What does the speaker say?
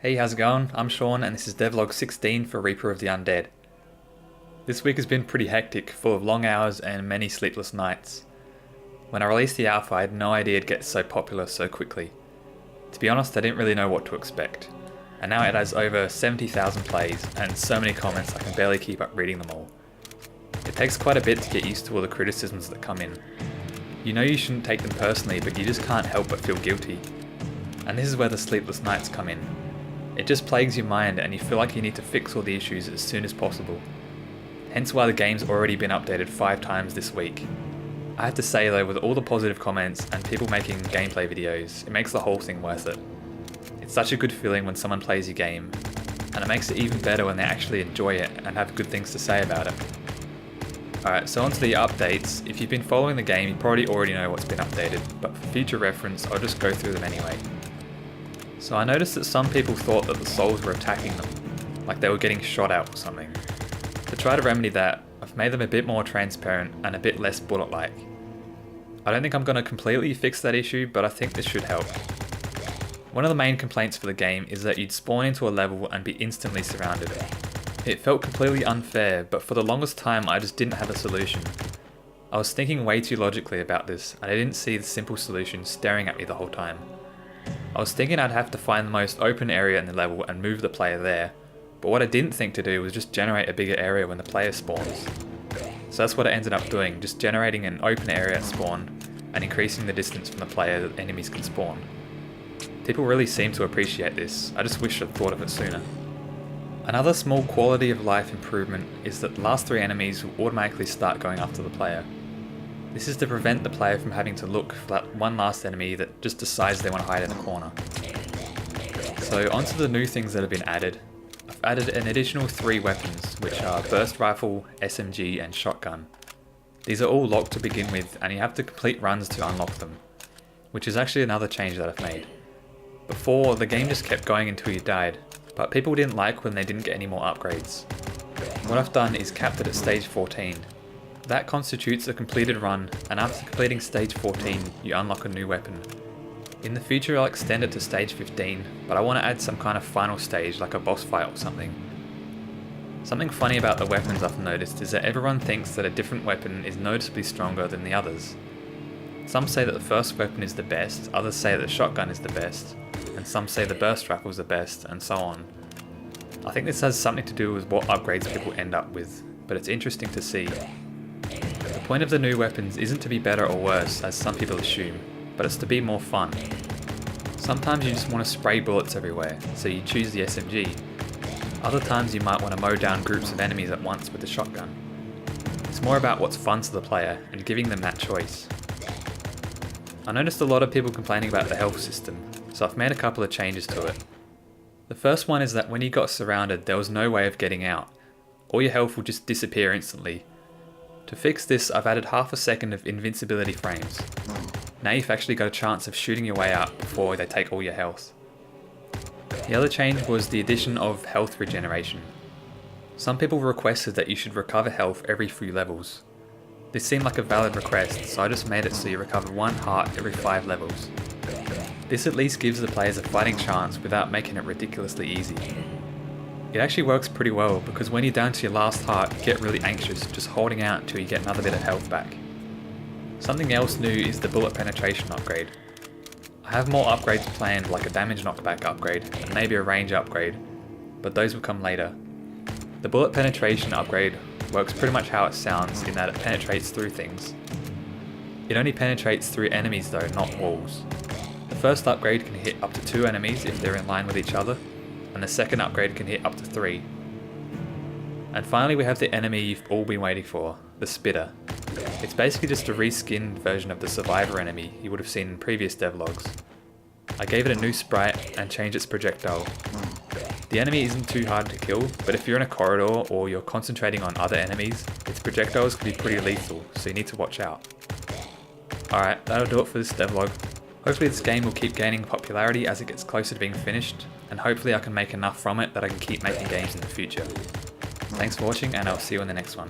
Hey, how's it going? I'm Sean and this is Devlog 16 for Reaper of the Undead. This week has been pretty hectic, full of long hours and many sleepless nights. When I released the alpha, I had no idea it'd get so popular so quickly. To be honest, I didn't really know what to expect. And now it has over 70,000 plays and so many comments I can barely keep up reading them all. It takes quite a bit to get used to all the criticisms that come in. You know you shouldn't take them personally, but you just can't help but feel guilty. And this is where the sleepless nights come in. It just plagues your mind and you feel like you need to fix all the issues as soon as possible. Hence why the game's already been updated 5 times this week. I have to say though, with all the positive comments and people making gameplay videos, it makes the whole thing worth it. It's such a good feeling when someone plays your game, and it makes it even better when they actually enjoy it and have good things to say about it. Alright, so onto the updates. If you've been following the game, you probably already know what's been updated, but for future reference, I'll just go through them anyway. So I noticed that some people thought that the souls were attacking them, like they were getting shot at or something. To try to remedy that, I've made them a bit more transparent and a bit less bullet-like. I don't think I'm going to completely fix that issue, but I think this should help. One of the main complaints for the game is that you'd spawn into a level and be instantly surrounded. It felt completely unfair, but for the longest time I just didn't have a solution. I was thinking way too logically about this, and I didn't see the simple solution staring at me the whole time. I was thinking I'd have to find the most open area in the level and move the player there, but what I didn't think to do was just generate a bigger area when the player spawns. So that's what I ended up doing, just generating an open area at spawn and increasing the distance from the player that enemies can spawn. People really seem to appreciate this, I just wish I'd thought of it sooner. Another small quality of life improvement is that the last 3 enemies will automatically start going after the player. This is to prevent the player from having to look for that one last enemy that just decides they want to hide in the corner. So onto the new things that have been added. I've added an additional 3 weapons, which are burst rifle, SMG and shotgun. These are all locked to begin with and you have to complete runs to unlock them, which is actually another change that I've made. Before, the game just kept going until you died, but people didn't like when they didn't get any more upgrades. What I've done is capped it at stage 14. That constitutes a completed run, and after completing stage 14, you unlock a new weapon. In the future I'll extend it to stage 15, but I want to add some kind of final stage like a boss fight or something. Something funny about the weapons I've noticed is that everyone thinks that a different weapon is noticeably stronger than the others. Some say that the first weapon is the best, others say that the shotgun is the best, and some say the burst rifle is the best, and so on. I think this has something to do with what upgrades people end up with, but it's interesting to see. The point of the new weapons isn't to be better or worse, as some people assume, but it's to be more fun. Sometimes you just want to spray bullets everywhere, so you choose the SMG. Other times you might want to mow down groups of enemies at once with the shotgun. It's more about what's fun to the player, and giving them that choice. I noticed a lot of people complaining about the health system, so I've made a couple of changes to it. The first one is that when you got surrounded, there was no way of getting out. All your health will just disappear instantly. To fix this, I've added half a second of invincibility frames. Now you've actually got a chance of shooting your way out before they take all your health. The other change was the addition of health regeneration. Some people requested that you should recover health every few levels. This seemed like a valid request, so I just made it so you recover 1 heart every 5 levels. This at least gives the players a fighting chance without making it ridiculously easy. It actually works pretty well because when you're down to your last heart, you get really anxious just holding out until you get another bit of health back. Something else new is the bullet penetration upgrade. I have more upgrades planned, like a damage knockback upgrade and maybe a range upgrade, but those will come later. The bullet penetration upgrade works pretty much how it sounds in that it penetrates through things. It only penetrates through enemies though, not walls. The first upgrade can hit up to 2 enemies if they're in line with each other, and the second upgrade can hit up to 3. And finally we have the enemy you've all been waiting for, the Spitter. It's basically just a reskinned version of the Survivor enemy you would have seen in previous devlogs. I gave it a new sprite and changed its projectile. The enemy isn't too hard to kill, but if you're in a corridor or you're concentrating on other enemies, its projectiles can be pretty lethal, so you need to watch out. Alright, that'll do it for this devlog. Hopefully this game will keep gaining popularity as it gets closer to being finished, and hopefully I can make enough from it that I can keep making games in the future. Thanks for watching and I'll see you in the next one.